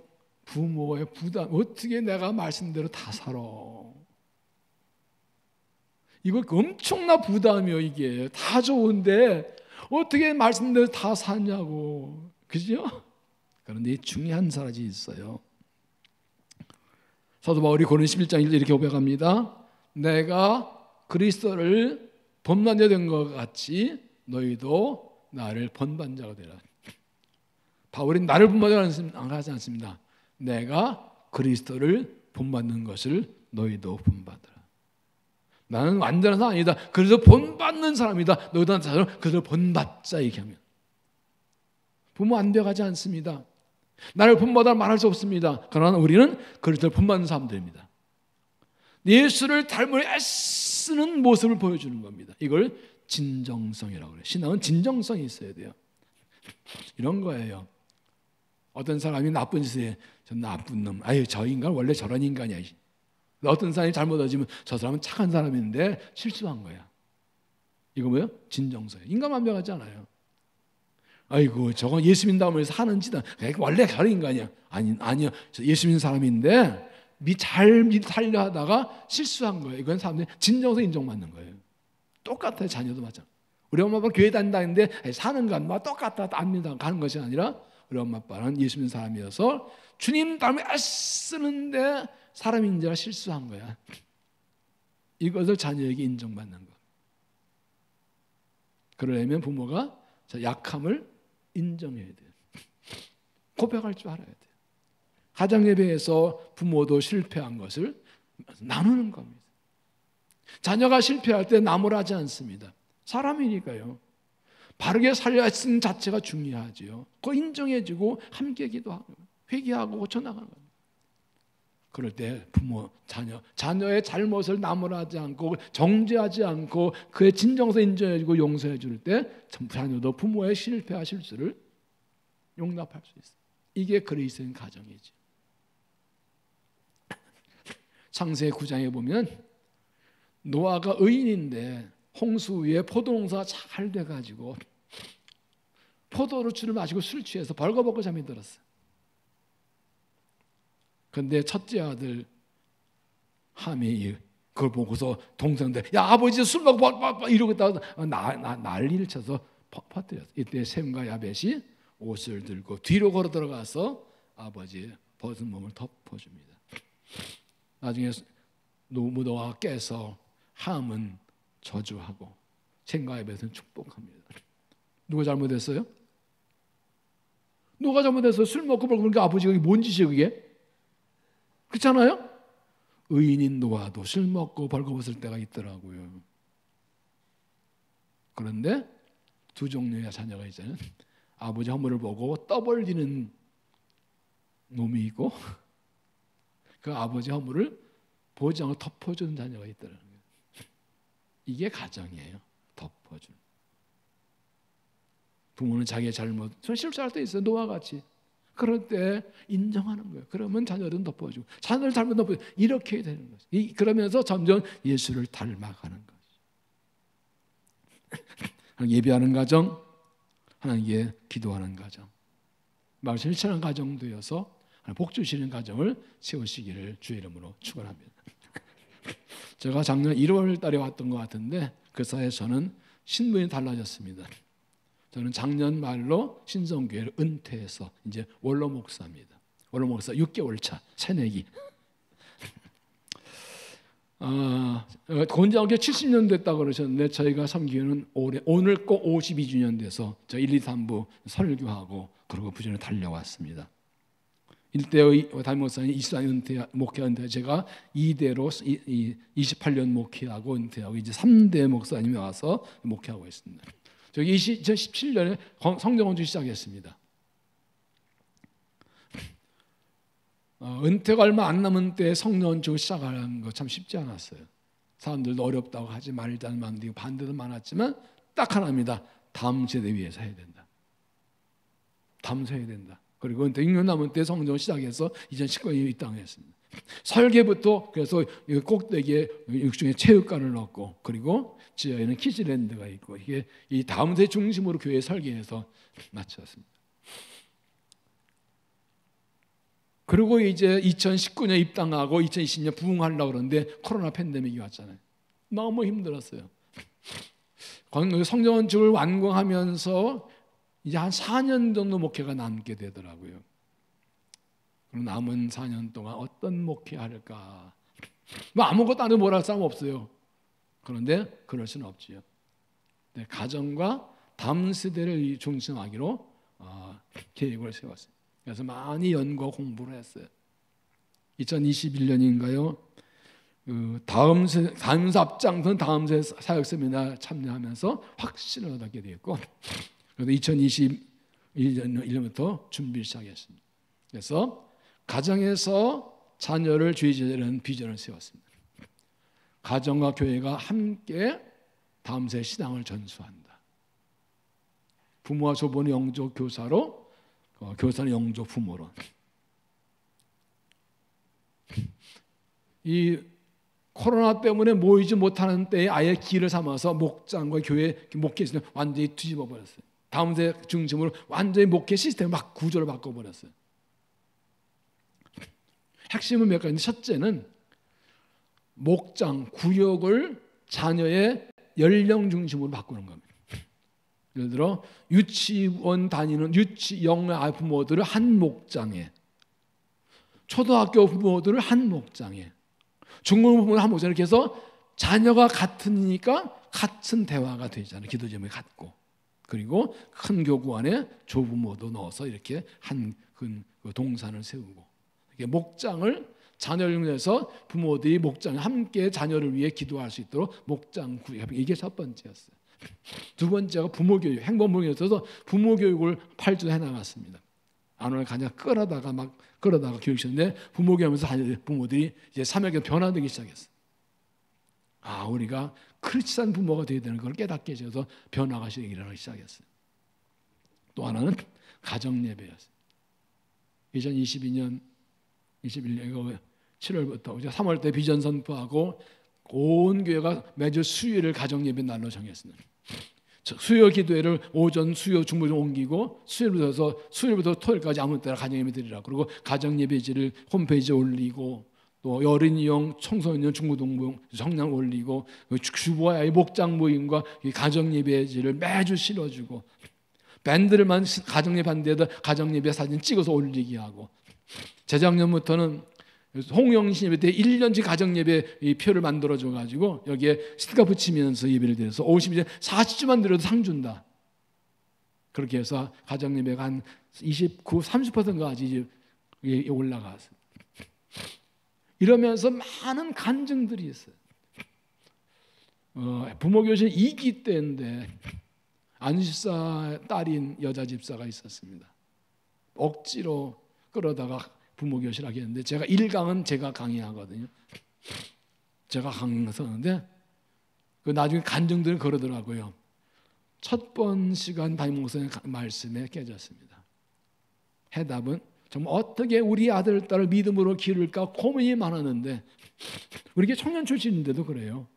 부모의 부담 어떻게 내가 말씀대로 다 살아? 이거 엄청난 부담이요. 이게 다 좋은데 어떻게 말씀대로 다 사냐고. 그죠? 그런데 중요한 사실이 있어요. 사도 바울이 고린도 11장 1절 이렇게 고백합니다. 내가 그리스도를 본받는 자 된 것 같이 너희도 나를 본받는 자가 되라. 바울이 나를 본받으라고 하지 않습니다. 내가 그리스도를 본받는 것을 너희도 본받으라. 나는 완전한 사람 아니다. 그래서 본받는 사람이다. 너희도 그래서 본받자 얘기하면 부모 안 돼가지 않습니다. 나를 본받아 말할 수 없습니다. 그러나 우리는 그리스도를 본받는 사람들입니다. 예수를 닮으려 애쓰는 모습을 보여주는 겁니다. 이걸 진정성이라고 그래요. 신앙은 진정성이 있어야 돼요. 이런 거예요. 어떤 사람이 나쁜 짓을 해. 저 나쁜 놈. 아유, 저 인간 원래 저런 인간이야. 어떤 사람이 잘못하지만 저 사람은 착한 사람인데 실수한 거야. 이거 뭐예요? 진정성이에요. 인간 완벽하지 않아요. 아이고, 저건 예수 믿는다고 해서 하는 짓은 원래 저런 인간이야. 아니요. 예수 믿는 사람인데 잘 살려 하다가 실수한 거예요. 이건 사람들이 진정성 인정받는 거예요. 똑같아요. 자녀도 마찬가지. 우리 엄마 아빠 교회 다닌다는데 사는 건 뭐 똑같다 안 믿어 가는 것이 아니라 우리 엄마 아빠는 예수 믿는 사람이어서 주님 닮아 애쓰는데 사람인지라 실수한 거야. 이것을 자녀에게 인정받는 거. 그러려면 부모가 약함을 인정해야 돼요. 고백할 줄 알아야 돼요. 가정 예배에서 부모도 실패한 것을 나누는 겁니다. 자녀가 실패할 때 나무라지 않습니다. 사람이니까요. 바르게 살려야 쓰는 자체가 중요하지요. 그거 인정해주고 함께 기도하고 회개하고 고쳐나가는 겁니다. 그럴 때 부모, 자녀의 잘못을 나무라지 않고 정죄하지 않고 그의 진정성 인정해주고 용서해 줄 때 자녀도 부모의 실패와 실수를 용납할 수 있어요. 이게 그리스도인 가정이지. 창세기 9장에 보면 노아가 의인인데 홍수 위에 포도농사가 잘 돼가지고 포도주를 마시고 술 취해서 벌거벗고 잠이 들었어요. 그런데 첫째 아들 함이 그걸 보고서 동생들 야 아버지 술 먹고 이러고 있다가 난리를 쳐서 퍼뜨렸어요. 이때 셈과 야벳이 옷을 들고 뒤로 걸어 들어가서 아버지의 벗은 몸을 덮어줍니다. 나중에 노아가 깨서 함은 저주하고 셈과 야벳은 축복합니다. 누가 잘못했어요? 누가 잘못했어요? 술 먹고 그러니까 아버지가 뭔 짓이에요 그게? 그렇잖아요? 의인인 노아도 술 먹고 벌거벗을 때가 있더라고요. 그런데 두 종류의 자녀가 있잖아요. 아버지 허물을 보고 떠벌리는 놈이 있고 그 아버지 허물을 보지 않고 덮어주는 자녀가 있더라고요. 이게 가정이에요. 덮어주는. 부모는 자기의 잘못, 실수할 때 있어요. 노아와 같이. 그럴 때 인정하는 거예요. 그러면 자녀들은 덮어주고 자녀를 잘못 덮어주고 이렇게 해야 되는 거죠. 그러면서 점점 예수를 닮아가는 거죠. 예배하는 가정, 하나님께 기도하는 가정, 말씀 실천하는 가정 되어서 복 주시는 가정을 세우시기를 주의 이름으로 축원합니다. 제가 작년 1월 달에 왔던 것 같은데 그 사이에 저는 신분이 달라졌습니다. 저는 작년 말로 신성교회를 은퇴해서 이제 원로 목사입니다. 원로 목사 6개월 차 새내기. 권장학교 70년 됐다고 그러셨는데 저희가 섬기는 오늘 꼭 52주년 돼서 저 1, 2, 3부 설교하고 그리고 부전을 달려왔습니다. 1대의 담임 목사님 24년 목회 은퇴, 제가 2대로 28년 목회하고 은퇴하고 이제 3대 목사님이 와서 목회하고 있습니다. 저기 2017년에 성경원주 시작했습니다. 은퇴가 얼마 안 남은 때 성령원주 시작하는 거 참 쉽지 않았어요. 사람들도 어렵다고 하지 말자는 마음도 있고 반대도 많았지만 딱 하나입니다. 다음 세대 위해서 해야 된다. 다음 세대 해야 된다. 그리고 은퇴 6년 남은 때 성령 시작해서 2019년에 입당했습니다. 설계부터 그래서 꼭대기에 육중에 체육관을 넣고 그리고 지하에는 키즈랜드가 있고 이게 이 다음 세대 중심으로 교회 설계해서 마쳤습니다. 그리고 이제 2019년 입당하고 2020년 부흥하려고 그러는데 코로나 팬데믹이 왔잖아요. 너무 힘들었어요. 성령원축을 완공하면서 이제 한 4년 정도 목회가 남게 되더라고요. 그럼 남은 4년 동안 어떤 목회할까? 뭐 아무것도 안 해도 뭘 할 사람 없어요. 그런데 그럴 수는 없지요. 네, 가정과 다음 세대를 중심하기로 계획을 세웠어요. 그래서 많이 연구 공부를 했어요. 2021년인가요? 다음 앞장선 다음세 사역 세미나 참여하면서 확신을 얻게 되었고, 그래서 2021년부터 준비를 시작했습니다. 그래서 가정에서 자녀를 주의 제자라는 비전을 세웠습니다. 가정과 교회가 함께 다음 세 신앙을 전수한다. 부모와 조부는 영적 교사로, 교사는 영적 부모로. 이 코로나 때문에 모이지 못하는 때에 아예 기회를 삼아서 목장과 교회 목회 완전히 뒤집어 버렸어요. 다음 세 중심으로 완전히 목회 시스템을 막 구조를 바꿔버렸어요. 핵심은 몇 가지. 첫째는 목장 구역을 자녀의 연령 중심으로 바꾸는 겁니다. 예를 들어 유치원 다니는 유치영 부모들을 한 목장에, 초등학교 부모들을 한 목장에, 중고등 부모를 한 목장에, 이렇게 해서 자녀가 같으니까 같은 대화가 되잖아요. 기도 제목이 같고, 그리고 큰 교구 안에 조부모도 넣어서 이렇게 한 동산을 세우고, 이렇게 목장을 자녀를 위해서 부모들이 목장에 함께 자녀를 위해 기도할 수 있도록 목장 구역, 이게 첫 번째였어요. 두 번째가 부모 교육, 행복부모에 있어서 부모 교육을 8주 해나갔습니다. 안을 가냐 끌어다가 교육시켰는데, 부모 교육하면서 부모들이 이제 사역에 변화되기 시작했어요. 우리가 크리스찬 부모가 되어야 되는 걸 깨닫게 해서 변화가 일어나기 시작했어요. 또 하나는 가정 예배였어요. 2022년 21년 7월부터 3월 때 비전 선포하고 온 교회가 매주 수요일을 가정 예배 날로 정했습니다. 수요 기도회를 오전, 수요, 중부 좀 옮기고 수요일부터 토요일까지 아무 때나 가정 예배 드리라. 그리고 가정 예배지를 홈페이지에 올리고, 또 어린이용, 청소년, 중고등부 성냥 올리고, 주부와의 목장 모임과 가정 예배지를 매주 실어주고, 밴드를만 가정 예배 한 데다 가정 예배 사진 찍어서 올리게 하고, 재작년부터는 홍영신 예배 때 1년치 가정 예배 표를 만들어줘 가지고 여기에 스티커 붙이면서 예배를 드려서 50일 40주만 드려도 상 준다. 그렇게 해서 가정 예배가 한 29, 30%까지 올라갔어요. 이러면서 많은 간증들이 있어요. 부모 교실 2기 때인데 안집사 딸인 여자 집사가 있었습니다. 억지로 끌어다가 부모 교실 하겠는데, 제가 1강은 제가 강의하거든요. 제가 강의했었는데 나중에 간증들은 그러더라고요. 첫 번 시간 담임 목사님 말씀에 깨졌습니다. 해답은 정말 어떻게 우리 아들 딸을 믿음으로 기를까 고민이 많았는데, 우리 청년 출신인데도 그래요.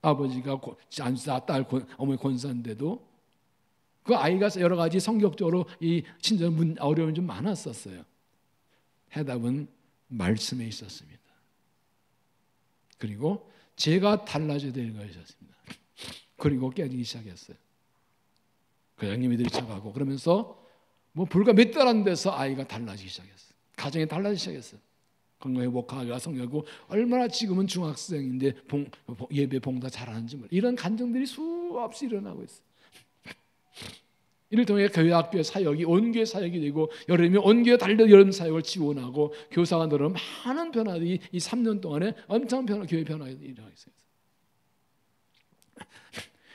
아버지가 안사, 딸 어머니 권사인데도 그 아이가 여러 가지 성격적으로 이 친정 어려움이 좀 많았었어요. 해답은 말씀에 있었습니다. 그리고 제가 달라져야 되는 것이었습니다. 그리고 깨지기 시작했어요. 형님이 들이쳐가고 그러면서 불과 몇 달 안 돼서 아이가 달라지기 시작했어요. 가정이 달라지기 시작했어요. 건강에 목하기가 성격하고, 얼마나 지금은 중학생인데 예배 봉사 잘하는지 몰라요. 이런 간증들이 수없이 일어나고 있어요. 이를 통해 교회 학교의 사역이 온교회 사역이 되고, 여름이 온교회 달려 여름 사역을 지원하고, 교사가 늘어 많은 변화들이 이 3년 동안에 엄청난 교회 변화가 일어나고 있어요.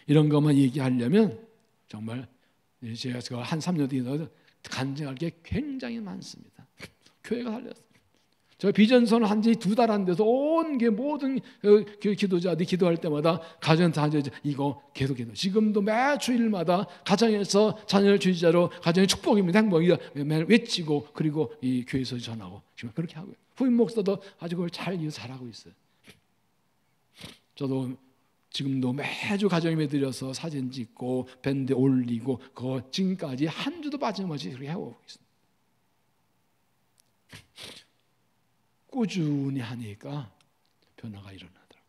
이런 것만 얘기하려면 정말 제가 한 3년 뒤에 간증할 게 굉장히 많습니다. 교회가 달렸어요. 저 비전선 한 지 2달 안 돼서 온 게 모든 기도자들이 기도할 때마다 가정에서 이거 계속 기도. 지금도 매 주일마다 가정에서 자녀를 주의자로 가정의 축복입니다, 행복이다 매일 외치고, 그리고 이 교회에서 전하고 지금 그렇게 하고요. 후임 목사도 아주 그걸 잘하고 있어요. 저도 지금도 매주 가정예배 드려서 사진 찍고 밴드 올리고, 그거 지금까지 한 주도 빠짐없이 그렇게 해오고 있습니다. 꾸준히 하니까 변화가 일어나더라고요.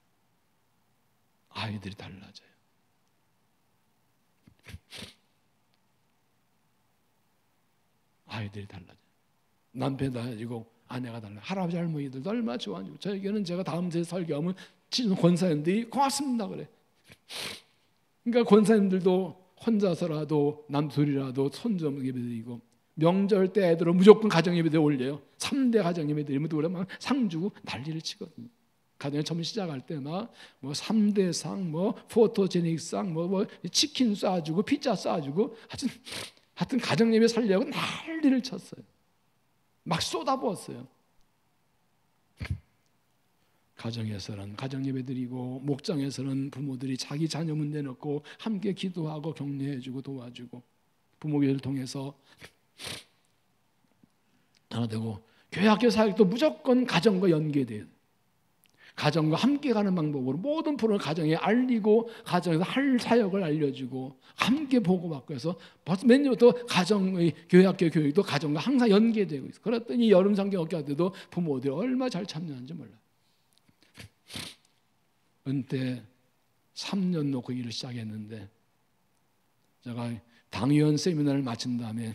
아이들이 달라져요. 아이들이 달라져요. 남편이 달라지고 아내가 달라요. 할아버지 할머니들도 얼마나 좋아하는지. 저에게는 제가 다음 주에 설교하면 권사님들이 고맙습니다 그래. 그러니까 권사님들도 혼자서라도 남 둘이라도 손 좀 예배드리고, 명절 때 애들은 무조건 가정예배대 올려요. 3대 가정예배 드리면 또 막 상 주고 난리를 치거든요. 가정에 처음 시작할 때 막 뭐 3대 상, 뭐 포토제닉 상, 뭐 치킨 쏴주고 피자 쏴주고 하여튼 가정예배 살려고 난리를 쳤어요. 막 쏟아부었어요. 가정에서는 가정예배 드리고, 목장에서는 부모들이 자기 자녀 문제 놓고 함께 기도하고 격려해주고 도와주고, 부모교회를 통해서 하나 되고, 교회 학교 사역도 무조건 가정과 연계돼요. 가정과 함께 가는 방법으로 모든 프로를 가정에 알리고, 가정에서 할 사역을 알려주고, 함께 보고받고 해서 벌써 몇 년부터 가정의 교회학교 교육도 가정과 항상 연계되고 있어요. 그랬더니 여름 성경학교 때도 부모들이 얼마나 잘 참여하는지 몰라요. 은퇴 3년 놓고 일을 시작했는데, 제가 당위원 세미나를 마친 다음에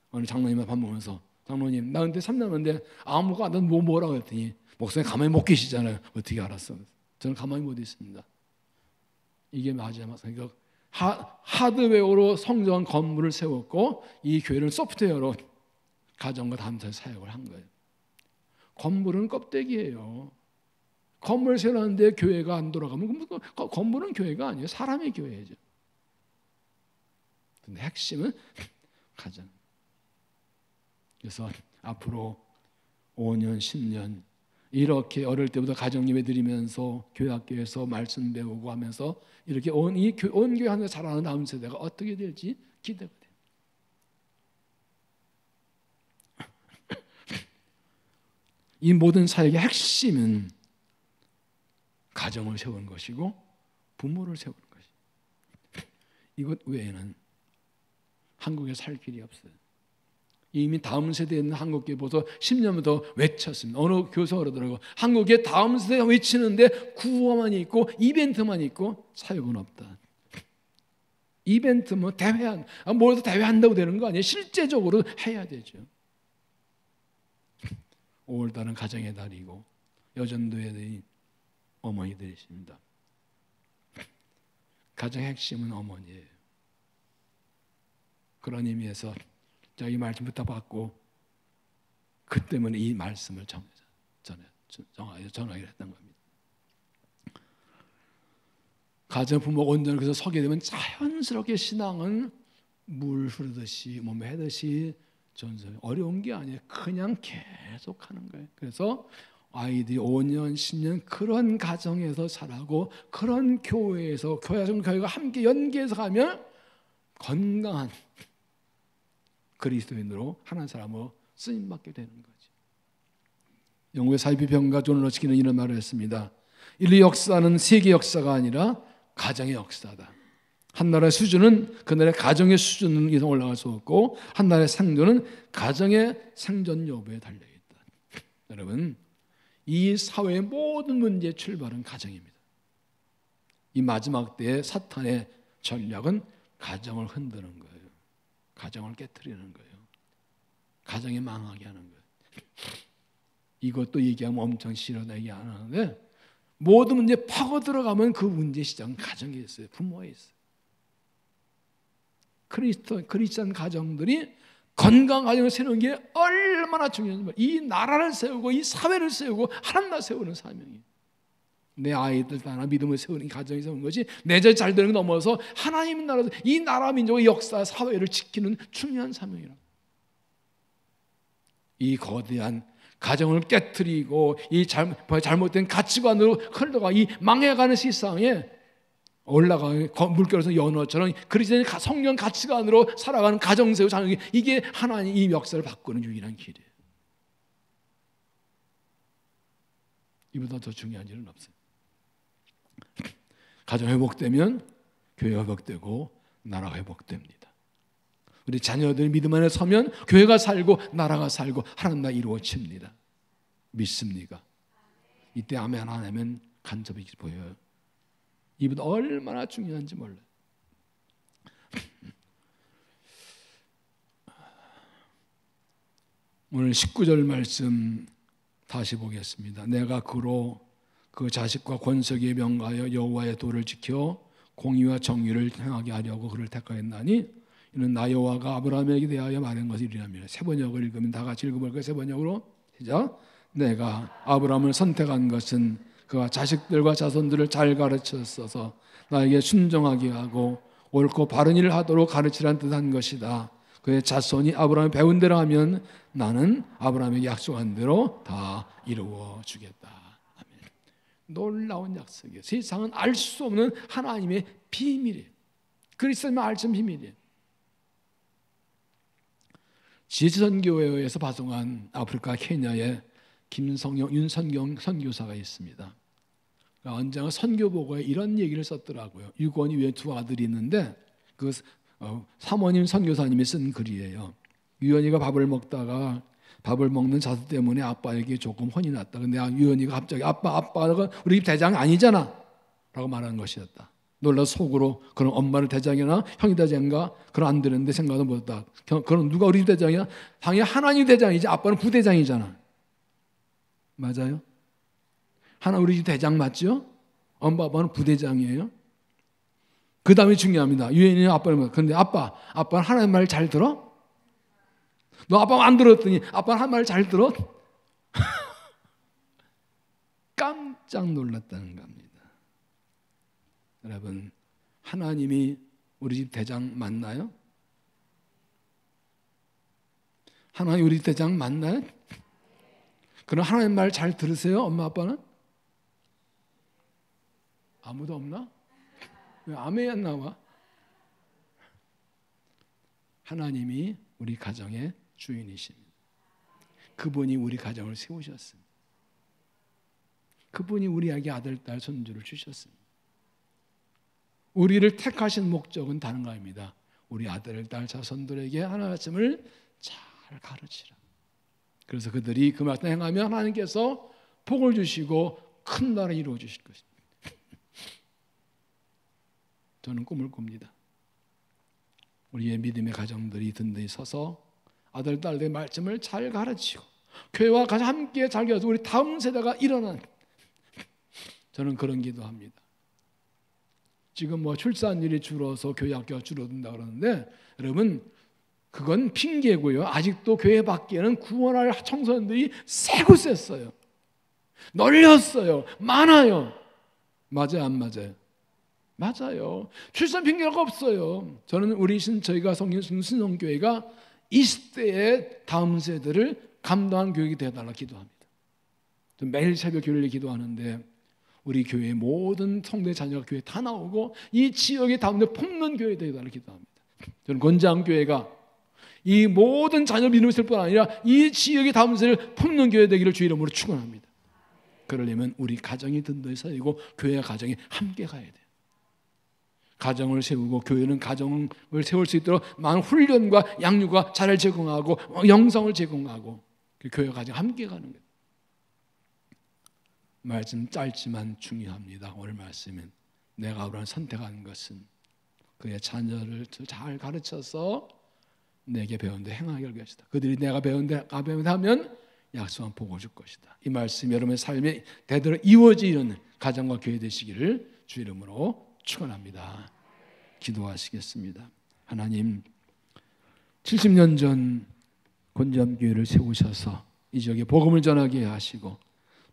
어느 장로님과 밥 먹으면서, 장로님 나 은퇴 3년 했는데 아무가 안 하면 뭐라고 했더니, 목사님 가만히 못 계시잖아요. 어떻게 알았어? 저는 가만히 못 있습니다. 이게 맞아요. 그러니까 하드웨어로 성전 건물을 세웠고, 이 교회는 소프트웨어로 가정과 담사 사역을 한 거예요. 건물은 껍데기예요. 건물 세우는데 교회가 안 돌아가면 건물은 교회가 아니에요. 사람의 교회죠. 근데 핵심은 가정. 그래서 앞으로 5년, 10년 이렇게 어릴 때부터 가정예배 드리면서 교회학교에서 말씀 배우고 하면서 이렇게 온 교회 하나 자라는 다음 세대가 어떻게 될지 기대가 돼요. 이 모든 사역의 핵심은 가정을 세우는 것이고 부모를 세우는 것이고, 이것 외에는 한국에 살 길이 없어요. 이미 다음 세대에 있는 한국교회 보서 10년부터 외쳤습니다. 어느 교사가 그러더라고요. 한국에 다음 세대가 외치는데 구호만 있고 이벤트만 있고 사역은 없다. 이벤트 뭐 대회 뭐라도 대회한다고 되는 거 아니에요. 실제적으로 해야 되죠. 5월달은 가정의 달이고 여전도의 어머니들이십니다. 가정의 핵심은 어머니예요. 그런 의미에서 제가 이 말씀 부탁받고 그 때문에 이 말씀을 전하기로 했던 겁니다. 가정 부모가 온전히 그래서 서게 되면 자연스럽게 신앙은 물 흐르듯이 몸에 해듯이 전설. 어려운 게 아니에요. 그냥 계속 하는 거예요. 그래서 아이들이 5년, 10년 그런 가정에서 자라고 그런 교회에서 교회가 함께 연계해서 가면 건강한 그리스도인으로 하나님 사람으로 쓰임받게 되는 거지. 영국의 사이비평가 존 러스키는 이런 말을 했습니다. 인류 역사는 세계 역사가 아니라 가정의 역사다. 한 나라의 수준은 그 나라의 가정의 수준 이상 올라갈 수 없고, 한 나라의 생존은 가정의 생존 여부에 달려있다. 여러분, 이 사회의 모든 문제의 출발은 가정입니다. 이 마지막 때의 사탄의 전략은 가정을 흔드는 거예요. 가정을 깨트리는 거예요. 가정이 망하게 하는 거예요. 이것도 얘기하면 엄청 싫어다 얘기 안 하는데, 모든 문제 파고 들어가면 그 문제 시작은 가정에 있어요. 부모에 있어요. 크리스찬 가정들이 건강한 가정을 세우는 게 얼마나 중요한지, 이 나라를 세우고 이 사회를 세우고 하나님 나라 세우는 사명이에요. 내 아이들 하나 믿음을 세우는 가정이 세우는 것이 내 자식 잘 되는 거 넘어서 하나님 나라에서 이 나라 민족의 역사 사회를 지키는 중요한 사명이라. 이 거대한 가정을 깨트리고 이 잘못된 가치관으로 흘러가 이 망해가는 세상에 올라가 물결에서 연어처럼 그리스도의 성령 가치관으로 살아가는 가정 세우 자녀, 이게 하나님 이 역사를 바꾸는 유일한 길이에요. 이보다 더 중요한 일은 없어요. 가정 회복되면 교회 회복되고 나라 회복됩니다. 우리 자녀들 믿음 안에 서면 교회가 살고 나라가 살고 하나님 나라 이루어집니다. 믿습니까? 이때 아멘 안 하면 간접이 보여요. 이보다 얼마나 중요한지 몰라요. 오늘 19절 말씀 다시 보겠습니다. 내가 그로 그 자식과 권속에 명하여 여호와의 도를 지켜 공의와 정의를 행하게 하려고 그를 택하였나니 이는 나 여호와가 아브라함에게 대하여 말한 것이 이리라며. 세 번역을 읽으면 다 같이 읽어볼 거예요. 세 번역으로 시작. 내가 아브라함을 선택한 것은 그가 자식들과 자손들을 잘 가르쳤어서 나에게 순종하게 하고 옳고 바른 일을 하도록 가르치라는 뜻한 것이다. 그의 자손이 아브라함이 배운 대로 하면 나는 아브라함에게 약속한 대로 다 이루어 주겠다. 아멘. 놀라운 약속이에요. 세상은 알 수 없는 하나님의 비밀이에요. 그리스도만 알 수 없는 비밀이에요. 지혜선교회에서 파송한 아프리카 케냐의 김성영, 윤선경 선교사가 있습니다. 언젠가 선교보고에 이런 얘기를 썼더라고요. 유건이 외에 두 아들이 있는데 그 사모님 선교사님이 쓴 글이에요. 유연이가 밥을 먹다가 밥을 먹는 자세 때문에 아빠에게 조금 혼이 났다. 근데 유연이가 갑자기 아빠가 우리 집 대장이 아니잖아 라고 말하는 것이었다. 놀라 속으로 그럼 엄마를 대장이나 형이 대장인가? 그럼 안 되는데 생각은 못했다. 그럼 누가 우리 집 대장이야? 당연히 하나님 대장이지. 아빠는 부대장이잖아. 맞아요? 하나 우리 집 대장 맞죠? 엄마 아빠는 부대장이에요. 그 다음에 중요합니다. 유엔이 아빠는 근데 아빠는 하나님 말 잘 들어? 너 아빠 안 들었더니 아빠는 하나님 말 잘 들어? 깜짝 놀랐다는 겁니다. 여러분, 하나님이 우리 집 대장 맞나요? 하나님 우리 집 대장 맞나요? 그럼 하나님 말 잘 들으세요? 엄마 아빠는? 아무도 없나? 왜 아멘이 안 나와? 하나님이 우리 가정의 주인이십니다. 그분이 우리 가정을 세우셨습니다. 그분이 우리에게 아들, 딸, 손주를 주셨습니다. 우리를 택하신 목적은 다른 겁니다. 우리 아들, 딸, 자손들에게 하나님의 말씀을 잘 가르치라. 그래서 그들이 그 말씀 행하면 하나님께서 복을 주시고 큰 나라를 이루어 주실 것입니다. 저는 꿈을 꿉니다. 우리의 믿음의 가정들이 든든히 서서 아들, 딸들의 말씀을 잘 가르치고 교회와 같이 함께 잘 가르쳐서 우리 다음 세대가 일어나는, 저는 그런 기도합니다. 지금 출산율이 줄어서 교회 학교가 줄어든다 그러는데 여러분 그건 핑계고요. 아직도 교회 밖에는 구원할 청소년들이 세고 셌어요. 널렸어요. 많아요. 맞아요, 안 맞아요? 맞아요. 출산 핑계가 없어요. 저는 저희가 성경 신성교회가 이 시대의 다음 세대를 감당한 교육이 되어달라 기도합니다. 매일 새벽 교회를 기도하는데 우리 교회의 모든 성도의 자녀가 교회에 다 나오고 이 지역의 다음 세대 품는 교회 되어달라 기도합니다. 저는 권장교회가 이 모든 자녀 믿음을 쓸 뿐 아니라 이 지역의 다음 세대를 품는 교회 되기를 주 이름으로 축원합니다. 그러려면 우리 가정이 든든히 서이고 교회와 가정이 함께 가야 돼요. 가정을 세우고 교회는 가정을 세울 수 있도록 많은 훈련과 양육과 자를 제공하고 영성을 제공하고 교회와 가정 함께 가는 거예요. 말씀 짧지만 중요합니다. 오늘 말씀은 내가 아브라함을 선택한 것은 그의 자녀를 잘 가르쳐서 내게 배운 데 행하게 할 것이다. 그들이 내가 배운 데 하면 약속한 복을 줄 것이다. 이 말씀이 여러분의 삶에 대대로 이루어지는 가정과 교회 되시기를 주 이름으로 축원합니다. 기도하시겠습니다. 하나님, 70년 전 권점교회를 세우셔서 이 지역에 복음을 전하게 하시고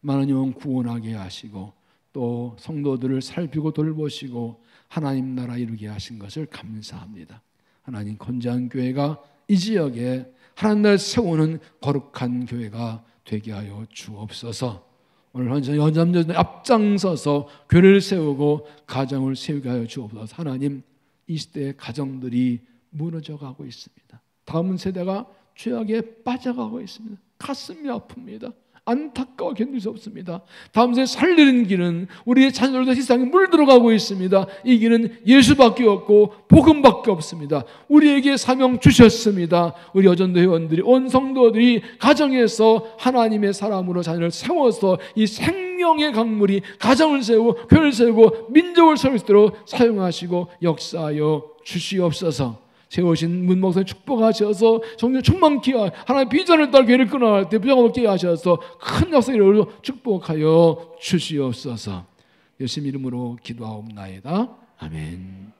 많은 영혼 구원하게 하시고 또 성도들을 살피고 돌보시고 하나님 나라 이루게 하신 것을 감사합니다. 하나님, 권장교회가 이 지역에 하나님 나라를 세우는 거룩한 교회가 되게 하여 주옵소서. 오늘 현장 앞장서서 교회를 세우고 가정을 세우게 하여 주옵소서. 하나님, 이 시대의 가정들이 무너져가고 있습니다. 다음 세대가 죄악에 빠져가고 있습니다. 가슴이 아픕니다. 안타까워 견딜 수 없습니다. 다음 세대 살리는 길은 우리의 자녀들도 세상에 물들어가고 있습니다. 이 길은 예수밖에 없고 복음밖에 없습니다. 우리에게 사명 주셨습니다. 우리 여전도 회원들이 온 성도들이 가정에서 하나님의 사람으로 자녀를 세워서 이 생명의 강물이 가정을 세우고 교회를 세우고 민족을 세울 수 있도록 사용하시고 역사하여 주시옵소서. 세우신 문목사님 축복하셔서 성령 충만케 하나님의 비전을 따라 교회를 끊어갈 때 부정 없게 하셔서 큰 역사를 축복하여 주시옵소서. 예수님 이름으로 기도하옵나이다. 아멘.